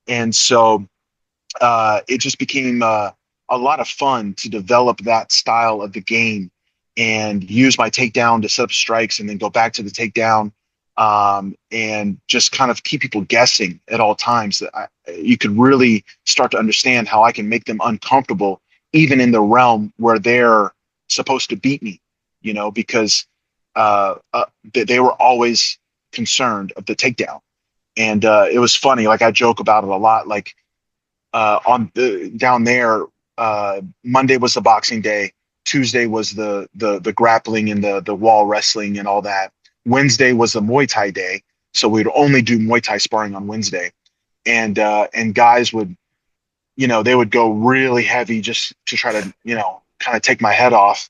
And so it just became a lot of fun to develop that style of the game. and use my takedown to set up strikes and then go back to the takedown, and just kind of keep people guessing at all times. You could really start to understand how I can make them uncomfortable, even in the realm where they're supposed to beat me, because they were always concerned of the takedown. And it was funny. Like I joke about it a lot. Like on the down there, Monday was the boxing day. Tuesday was the grappling and the wall wrestling and all that. Wednesday was the Muay Thai day, so we'd only do Muay Thai sparring on Wednesday, and guys would, they would go really heavy just to try to, kind of take my head off,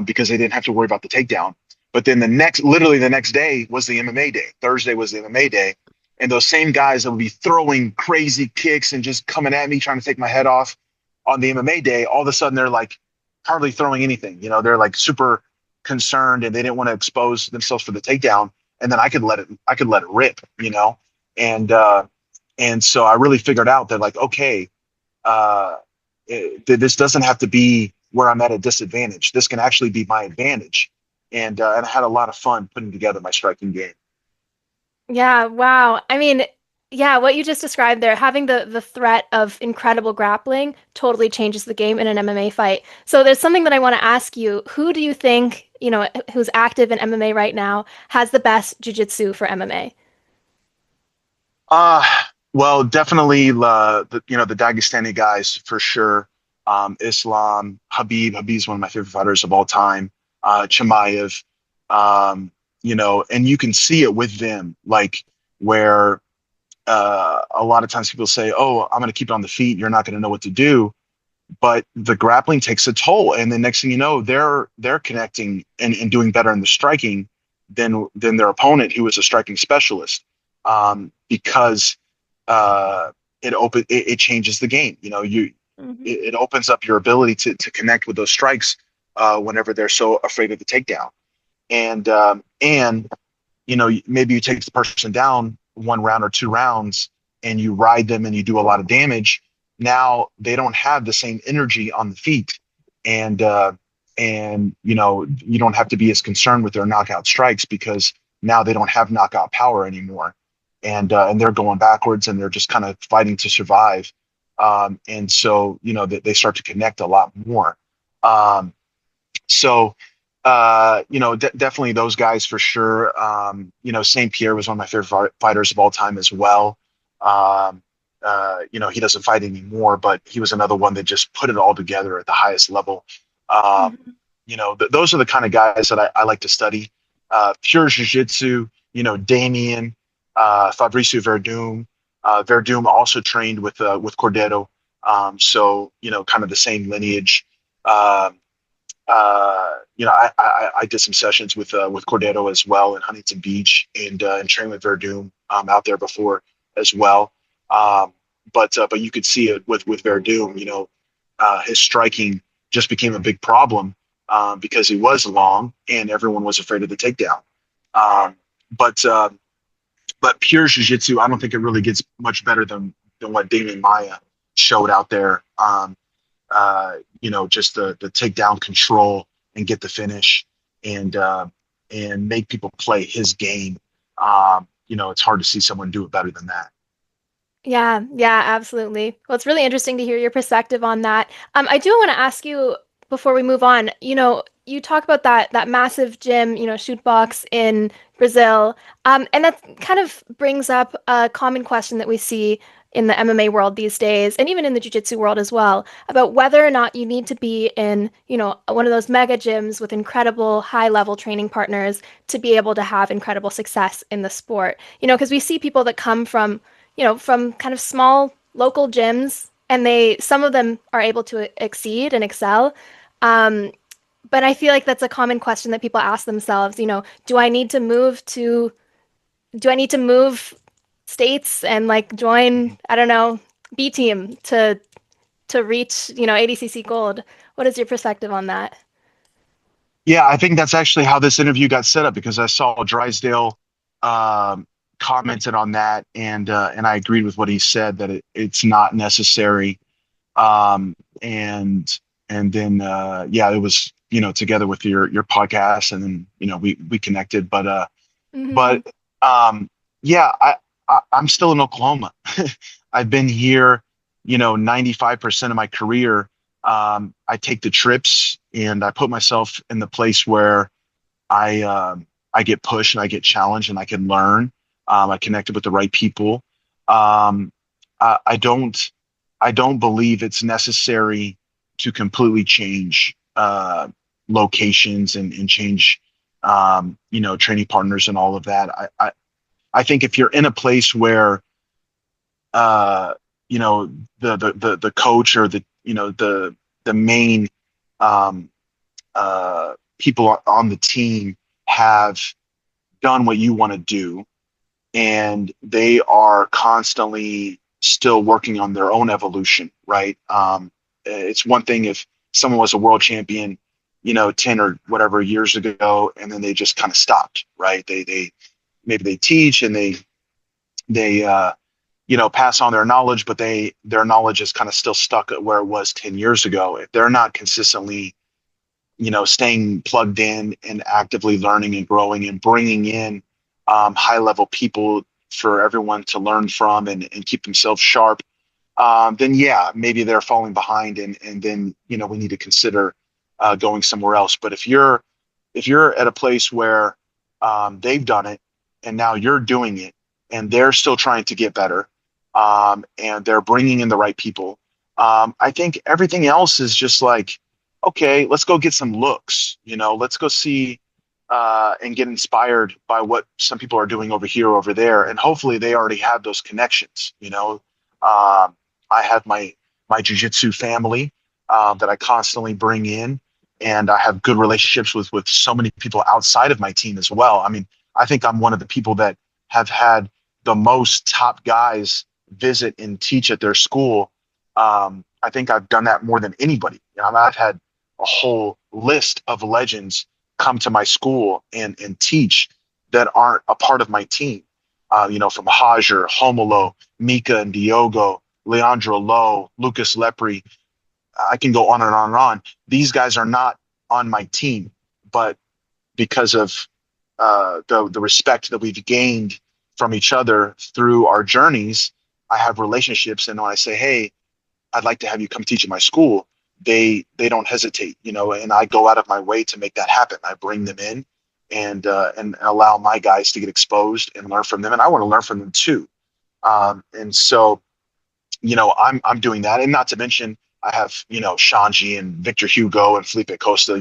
because they didn't have to worry about the takedown. But then literally the next day was the MMA day. Thursday was the MMA day, and those same guys that would be throwing crazy kicks and just coming at me trying to take my head off on the MMA day, all of a sudden they're like hardly throwing anything. They're like super concerned and they didn't want to expose themselves for the takedown. And then I could let it rip, and so I really figured out that, like, okay, this doesn't have to be where I'm at a disadvantage. This can actually be my advantage. And I had a lot of fun putting together my striking game. Yeah, wow. I mean, yeah, what you just described there, having the threat of incredible grappling totally changes the game in an MMA fight. So there's something that I want to ask you. Who do you think, who's active in MMA right now, has the best jiu-jitsu for MMA? Uh, well, definitely the Dagestani guys for sure. Islam, Habib's one of my favorite fighters of all time. Chimaev, and you can see it with them, like where a lot of times people say, "Oh, I'm going to keep it on the feet. You're not going to know what to do." But the grappling takes a toll, and the next thing you know, they're connecting and doing better in the striking than their opponent, who is a striking specialist, because it changes the game. Hmm. It opens up your ability to connect with those strikes whenever they're so afraid of the takedown, and maybe you take the person down one round or two rounds and you ride them and you do a lot of damage. Now they don't have the same energy on the feet, and you don't have to be as concerned with their knockout strikes, because now they don't have knockout power anymore, and they're going backwards and they're just kind of fighting to survive. And so they start to connect a lot more. So definitely those guys for sure. St. Pierre was one of my favorite fighters of all time as well. He doesn't fight anymore, but he was another one that just put it all together at the highest level. Um, Hmm. those are the kind of guys that I like to study. Pure Jiu-Jitsu, Damien, Fabricio Verdum. Verdum also trained with Cordero. So, kind of the same lineage. Um, I did some sessions with Cordero as well in Huntington Beach, and trained with Verdum out there before as well. Um, but you could see it with Verdum. His striking just became a big problem, because he was long and everyone was afraid of the takedown. Um, but but pure jiu-jitsu, I don't think it really gets much better than what Damian Maya showed out there. Just the takedown control and get the finish, and make people play his game. It's hard to see someone do it better than that. Yeah, yeah, absolutely. Well, it's really interesting to hear your perspective on that. I do want to ask you before we move on, you talk about that massive gym, shoot box in Brazil. And that kind of brings up a common question that we see in the MMA world these days, and even in the jiu-jitsu world as well, about whether or not you need to be in, one of those mega gyms with incredible high-level training partners to be able to have incredible success in the sport. Because we see people that come from kind of small local gyms, and some of them are able to exceed and excel. Um, but I feel like that's a common question that people ask themselves, do I need to do I need to move states and like join, I don't know, B team to reach, ADCC gold? What is your perspective on that? Yeah, I think that's actually how this interview got set up, because I saw Drysdale commented on that, and I agreed with what he said, that it's not necessary. And And then yeah, it was, together with your podcast, and then we connected. But Hmm. yeah, I'm still in Oklahoma. I've been here, 95% of my career. I take the trips and I put myself in the place where I get pushed and I get challenged and I can learn. I connected with the right people. Um, I don't believe it's necessary to completely change locations and change training partners and all of that. I think if you're in a place where uh, you know the coach or the main um, people on the team have done what you want to do, and they are constantly still working on their own evolution, right? It's one thing if someone was a world champion, 10 or whatever years ago, and then they just kind of stopped, right? They maybe they teach and they pass on their knowledge, but their knowledge is kind of still stuck at where it was 10 years ago. If they're not consistently staying plugged in and actively learning and growing and bringing in high level people for everyone to learn from and keep themselves sharp, then yeah, maybe they're falling behind, and then we need to consider going somewhere else. But if you're at a place where they've done it and now you're doing it and they're still trying to get better, and they're bringing in the right people, I think everything else is just like, okay, let's go get some looks. Let's go see and get inspired by what some people are doing over here, over there, and hopefully they already have those connections. I have my jujitsu family that I constantly bring in, and I have good relationships with so many people outside of my team as well. I mean, I think I'm one of the people that have had the most top guys visit and teach at their school. I think I've done that more than anybody. I've had a whole list of legends come to my school and teach that aren't a part of my team. From Hajer, Homolo, Mika and Diogo, Leandro Lowe, Lucas Lepre. I can go on and on and on. These guys are not on my team, but because of the respect that we've gained from each other through our journeys, I have relationships. And when I say, hey, I'd like to have you come teach at my school, they don't hesitate, and I go out of my way to make that happen. I bring them in and allow my guys to get exposed and learn from them, and I want to learn from them too. And so, I'm doing that, and not to mention I have Shanji and Victor Hugo and Felipe Costa,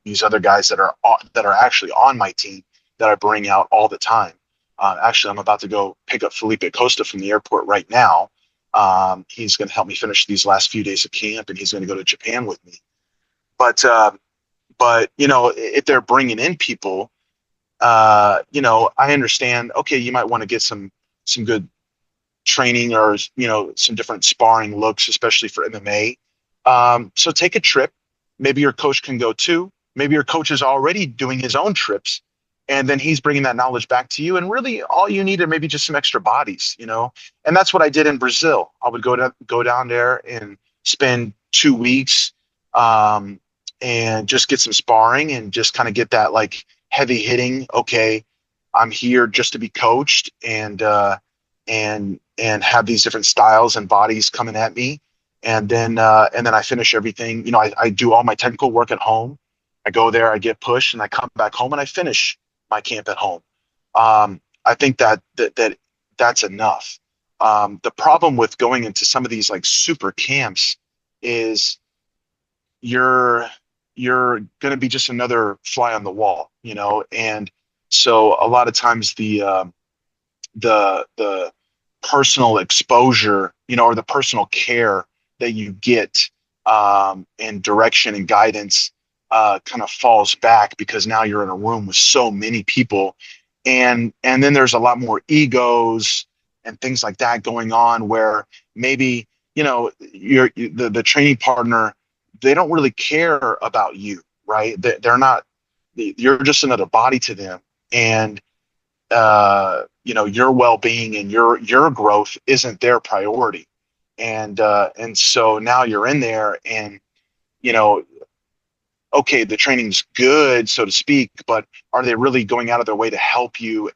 these other guys that are actually on my team that I bring out all the time. Actually, I'm about to go pick up Felipe Costa from the airport right now. He's going to help me finish these last few days of camp, and he's going to go to Japan with me. But if they're bringing in people, I understand. Okay, you might want to get some good training or some different sparring looks, especially for MMA. So take a trip. Maybe your coach can go too. Maybe your coach is already doing his own trips, and then he's bringing that knowledge back to you. And really, all you need are maybe just some extra bodies, And that's what I did in Brazil. I would go down there and spend 2 weeks, and just get some sparring and just kind of get that like heavy hitting. Okay, I'm here just to be coached and have these different styles and bodies coming at me. And then I finish everything. I do all my technical work at home. I go there, I get pushed, and I come back home and I finish my camp at home. I think that's enough. The problem with going into some of these like super camps is you're you're going to be just another fly on the wall, And so a lot of times the personal exposure, or the personal care that you get, and direction and guidance kind of falls back because now you're in a room with so many people, and then there's a lot more egos and things like that going on where maybe the training partner, they don't really care about you, right? They're not, you're just another body to them, and your well-being and your growth isn't their priority. And so now you're in there, and you know, okay, the training's good, so to speak, but are they really going out of their way to help you?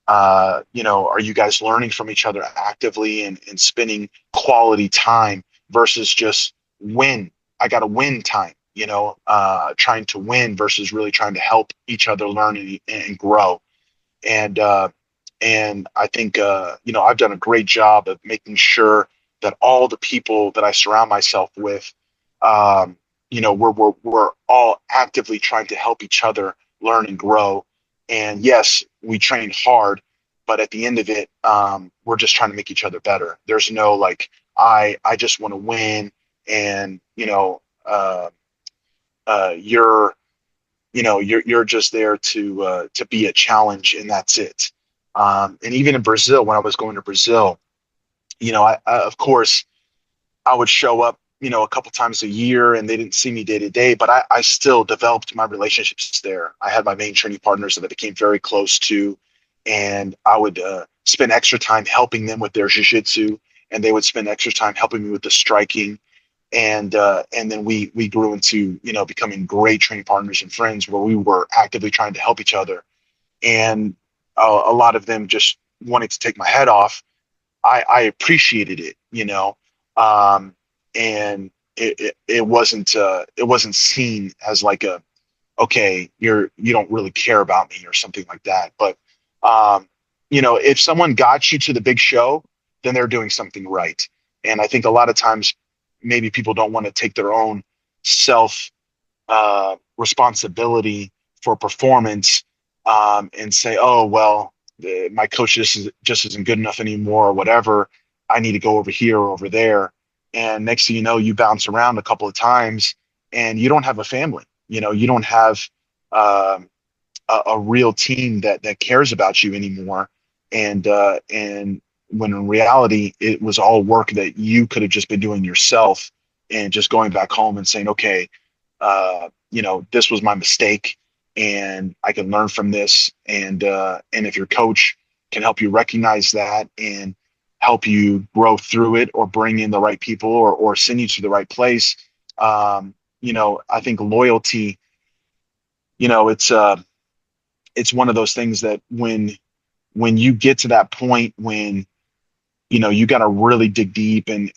Are you guys learning from each other actively and spending quality time versus just win? I got to win time, trying to win versus really trying to help each other learn and grow. And I think I've done a great job of making sure that all the people that I surround myself with, we're all actively trying to help each other learn and grow. And yes, we train hard, but at the end of it, we're just trying to make each other better. There's no like I just want to win, and you're you're just there to be a challenge, and that's it. And even in Brazil, when I was going to Brazil, of course I would show up, a couple times a year, and they didn't see me day to day, but I still developed my relationships there. I had my main training partners that I became very close to, and I would spend extra time helping them with their jiu-jitsu, and they would spend extra time helping me with the striking. And then we grew into, becoming great training partners and friends where we were actively trying to help each other. And a lot of them just wanting to take my head off. I appreciated it, and it wasn't seen as like okay, you don't really care about me or something like that. But if someone got you to the big show, then they're doing something right. And I think a lot of times maybe people don't want to take their own self responsibility for performance, and say, oh well, my coach just isn't good enough anymore or whatever. I need to go over here or over there. And next thing you know, you bounce around a couple of times and you don't have a family. You don't have a real team that cares about you anymore. And when in reality, it was all work that you could have just been doing yourself, and just going back home and saying, okay, this was my mistake and I can learn from this. And if your coach can help you recognize that and help you grow through it, or bring in the right people, or send you to the right place, I think loyalty, it's one of those things that when you get to that point when you got to really dig deep, and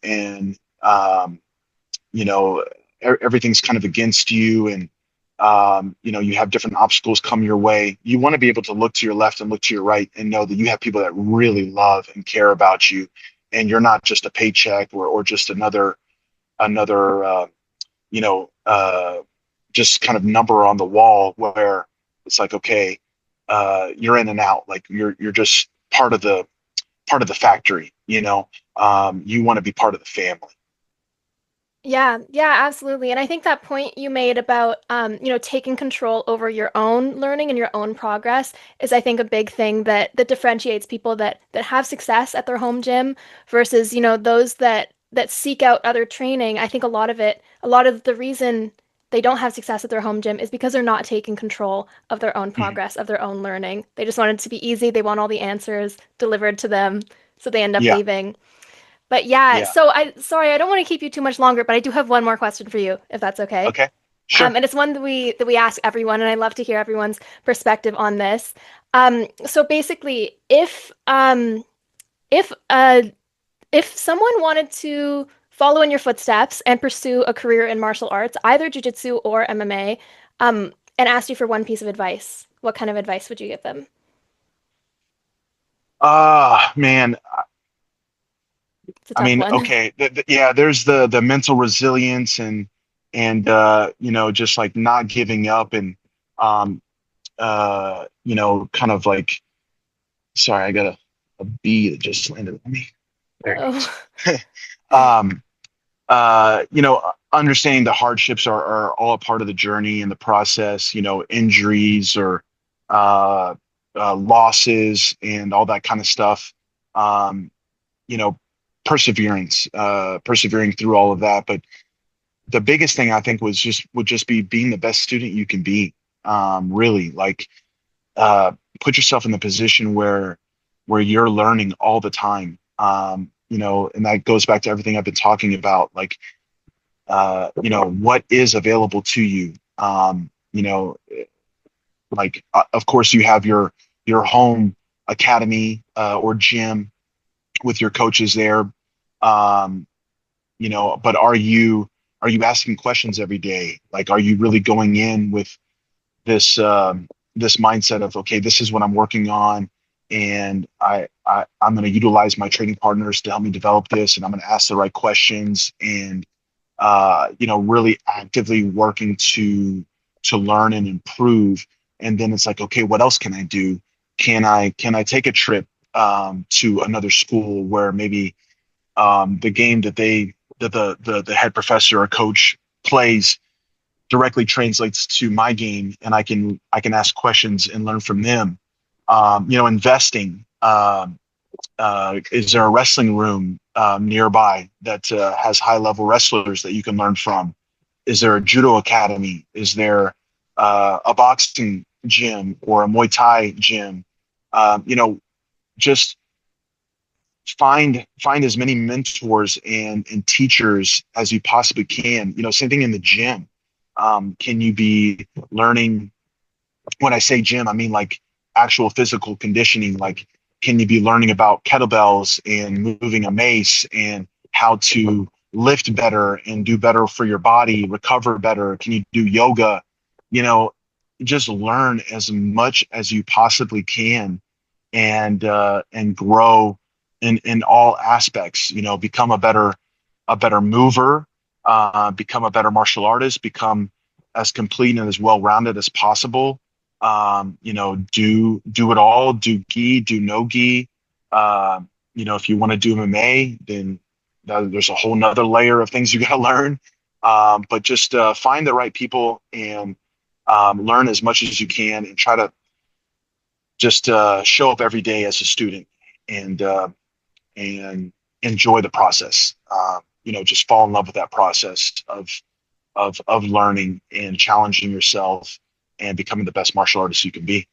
everything's kind of against you, and you have different obstacles come your way. You want to be able to look to your left and look to your right and know that you have people that really love and care about you, and you're not just a paycheck or just another you know just kind of number on the wall, where it's like, okay, you're in and out, like you're just part of the factory. You want to be part of the family. Yeah, yeah, absolutely. And I think that point you made about, taking control over your own learning and your own progress is, I think, a big thing that differentiates people that have success at their home gym versus, those that seek out other training. I think a lot of the reason they don't have success at their home gym is because they're not taking control of their own Mhm. progress, of their own learning. They just want it to be easy. They want all the answers delivered to them, so they end up Yeah, leaving. But yeah, yeah. so sorry, I don't want to keep you too much longer, but I do have one more question for you, if that's okay. Okay, sure. And it's one that we ask everyone, and I love to hear everyone's perspective on this. So basically, if if someone wanted to follow in your footsteps and pursue a career in martial arts, either jiu-jitsu or MMA, and asked you for one piece of advice, what kind of advice would you give them? Man, It's a I tough mean, one. okay, yeah, there's the mental resilience, and just like not giving up, and um kind of like, sorry, I got a bee that just landed on me. There it Oh, goes. um Understanding the hardships are all a part of the journey and the process, injuries or uh losses and all that kind of stuff. Um, you know, persevering through all of that. But the biggest thing I think would just be being the best student you can be. Really, like, uh, put yourself in the position where you're learning all the time. And that goes back to everything I've been talking about. Like, what is available to you. Of course, you have your home academy or gym with your coaches there. Um, but are you asking questions every day? Like, are you really going in with this mindset of, okay, this is what I'm working on, and I'm going to utilize my training partners to help me develop this, and I'm going to ask the right questions, and really actively working to learn and improve. And then it's like, okay, what else can I do? Can I take a trip to another school where maybe the game that the head professor or coach plays directly translates to my game, and I can ask questions and learn from them. Investing. Is there a wrestling room nearby that has high level wrestlers that you can learn from? Is there a judo academy? Is there a boxing gym or a Muay Thai gym? Just find as many mentors and teachers as you possibly can. Same thing in the gym. Can you be learning? When I say gym, I mean like actual physical conditioning. Like, can you be learning about kettlebells and moving a mace and how to lift better and do better for your body, recover better? Can you do yoga? You know, just learn as much as you possibly can, and grow in all aspects. Become a better mover, become a better martial artist, become as complete and as well rounded as possible. Do it all. Do gi, do no gi. If you want to do MMA, then there's a whole nother layer of things you got to learn. But just find the right people and learn as much as you can, and try to just show up every day as a student, and enjoy the process. Just fall in love with that process of learning and challenging yourself and becoming the best martial artist you can be.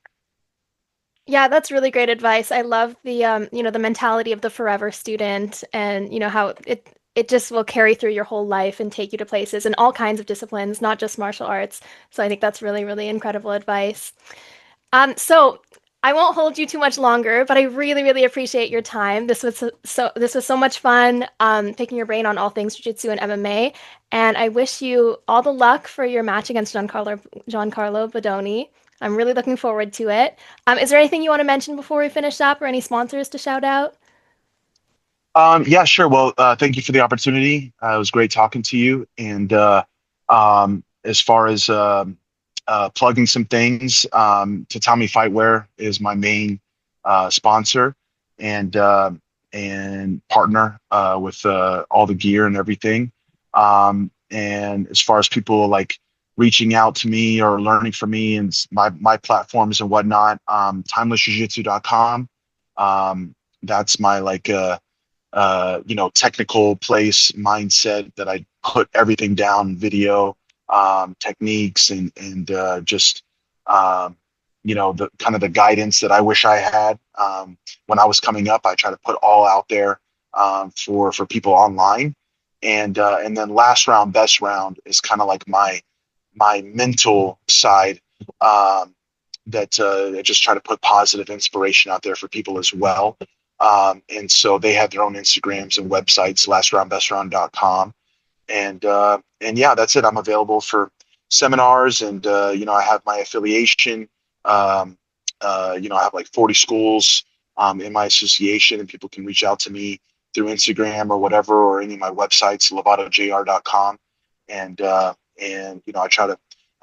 Yeah, that's really great advice. I love the mentality of the forever student, and how it just will carry through your whole life and take you to places in all kinds of disciplines, not just martial arts. So I think that's really, really incredible advice. So I won't hold you too much longer, but I really, really appreciate your time. This was so much fun, picking your brain on all things jiu-jitsu and MMA. And I wish you all the luck for your match against Giancarlo Bodoni. I'm really looking forward to it. Is there anything you want to mention before we finish up, or any sponsors to shout out? Yeah, sure. Well, thank you for the opportunity. It was great talking to you. And as far as plugging some things, Tatami Fightwear is my main sponsor and partner with all the gear and everything. And as far as people like reaching out to me or learning from me and my platforms and whatnot, timelessjujitsu.com. That's my like technical place mindset that I put everything down, video, techniques, and just the kind of the guidance that I wish I had when I was coming up. I try to put all out there for people online, and then last round, best round is kind of like my mental side, that I just try to put positive inspiration out there for people as well. And so they have their own Instagrams and websites,lastroundbestround.com. And yeah, that's it. I'm available for seminars, and I have my affiliation. I have like 40 schools in my association, and people can reach out to me through Instagram or whatever, or any of my websites, lovatojr.com. And I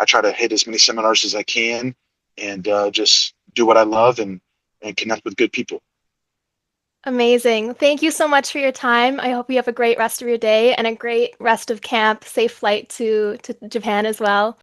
try to hit as many seminars as I can, and just do what I love, and connect with good people. Amazing. Thank you so much for your time. I hope you have a great rest of your day and a great rest of camp. Safe flight to Japan as well.